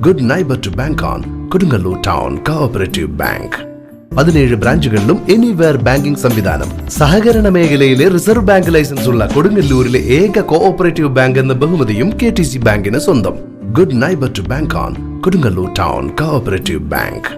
Good neighbour to bank on Kodungallur town cooperative bank. 17 ബ്രാഞ്ചുകളിലും anywhere banking സംവിധാനം. സഹകരണ മേഖലയിലെ റിസർവ് ബാങ്ക് ലൈസൻസ് ഉള്ള കൊടുങ്ങല്ലൂരിലെ ഏക കോഓപ്പറേറ്റീവ് ബാങ്ക് എന്ന ബഹുമതിയും KTC ബാങ്കിന് സ്വന്തം. Good neighbour to bank on Kodungallur town cooperative bank.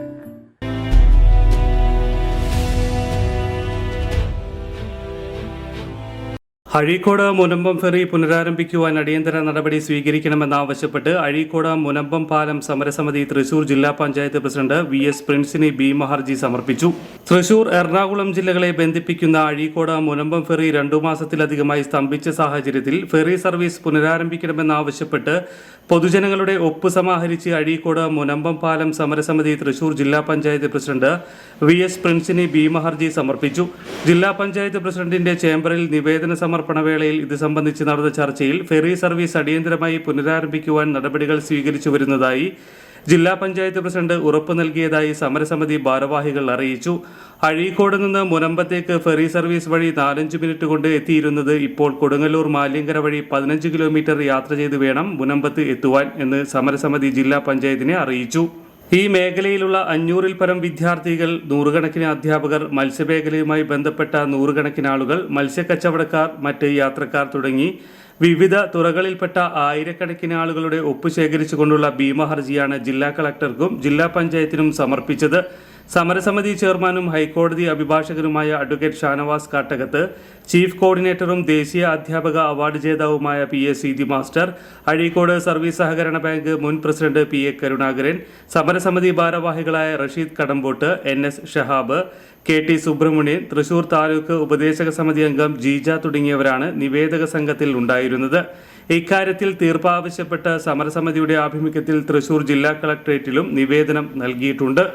Azhikode Munambam ferry പുനരാരംഭിക്കുവാൻ അടിയന്തര നടപടി സ്വീകരിക്കണമെന്നാവശ്യപ്പെട്ട് അഴീക്കോട് മുനമ്പം പാലം സമരസമിതി തൃശൂർ ജില്ലാ പഞ്ചായത്ത് പ്രസിഡന്റ് VS പ്രിൻസിന് ഭീമ ഹർജി സമർപ്പിച്ചു. തൃശൂർ, എറണാകുളം ജില്ലകളെ ബന്ധിപ്പിക്കുന്ന അഴീക്കോട് മുനമ്പം ഫെറി 2 മാസത്തിലധികമായി സ്തംഭിച്ച സാഹചര്യത്തിൽ ഫെറി സർവീസ് പുനരാരംഭിക്കണമെന്നാവശ്യപ്പെട്ട് പൊതുജനങ്ങളുടെ ഒപ്പ് സമാഹരിച്ച് അഴീക്കോട് മുനമ്പം പാലം സമരസമിതി തൃശൂർ ജില്ലാ പഞ്ചായത്ത് പ്രസിഡന്റ് VS പ്രിൻസിന് ഭീമ ഹർജി സമർപ്പിച്ചു. ജില്ലാ പഞ്ചായത്ത് പ്രസിഡന്റിന്റെ ചേംബറിൽ നിവേദന സമർപ്പണവേളയിൽ ഇത് സംബന്ധിച്ച് നടന്ന ചർച്ചയിൽ ഫെറി സർവീസ് അടിയന്തരമായി പുനരാരംഭിക്കുവാൻ നടപടികൾ സ്വീകരിച്ചു വരുന്നതായി ജില്ലാ പഞ്ചായത്ത് പ്രസിഡന്റ് ഉറപ്പു നൽകിയതായി സമരസമിതി ഭാരവാഹികൾ അറിയിച്ചു. അഴീക്കോട് നിന്ന് മുനമ്പത്തേക്ക് ഫെറി സർവീസ് വഴി 4-5 മിനിറ്റ് കൊണ്ട് എത്തിയിരുന്നത് ഇപ്പോൾ കൊടുങ്ങല്ലൂർ മാലിയങ്കര വഴി 15 കിലോമീറ്റർ യാത്ര ചെയ്ത് വേണം മുനമ്പത്ത് എത്തുവാൻ എന്ന് സമരസമിതി ജില്ലാ പഞ്ചായത്തിനെ അറിയിച്ചു. ഈ മേഖലയിലുള്ള 500-ൽ പരം വിദ്യാർത്ഥികൾ, 100-കണക്കിന് അധ്യാപകർ, മത്സ്യമേഖലയുമായി ബന്ധപ്പെട്ട 100-കണക്കിന് ആളുകൾ, മത്സ്യക്കച്ചവടക്കാർ, മറ്റ് യാത്രക്കാർ തുടങ്ങി വിവിധ തുറകളിൽപ്പെട്ട 1000-കണക്കിന് ആളുകളുടെ ഒപ്പ് ശേഖരിച്ചുകൊണ്ടുള്ള ഭീമ ഹർജിയാണ് ജില്ലാ കളക്ടർക്കും ജില്ലാ പഞ്ചായത്തിനും സമർപ്പിച്ചത്. സമരസമിതി ചെയർമാനും ഹൈക്കോടതി അഭിഭാഷകനുമായ അഡ്വക്കേറ്റ് ഷാനവാസ് കാട്ടകത്ത്, ചീഫ് കോർഡിനേറ്ററും ദേശീയ അധ്യാപക അവാർഡ് ജേതാവുമായ PA Seethi master, Azhikode service സഹകരണ ബാങ്ക് മുൻ പ്രസിഡന്റ് PA കരുണാകരൻ, സമരസമിതി ഭാരവാഹികളായ റഷീദ് കടമ്പോട്ട്, NS ഷഹാബ്, KT സുബ്രഹ്മണ്യൻ, തൃശൂർ താലൂക്ക് ഉപദേശക സമിതി അംഗം ജീജ തുടങ്ങിയവരാണ് നിവേദക സംഘത്തിൽ ഉണ്ടായിരുന്നത്. ഇക്കാര്യത്തിൽ തീർപ്പാവശ്യപ്പെട്ട് സമരസമിതിയുടെ ആഭിമുഖ്യത്തിൽ തൃശൂർ ജില്ലാ കളക്ടറേറ്റിലും നിവേദനം നൽകിയിട്ടുണ്ട്.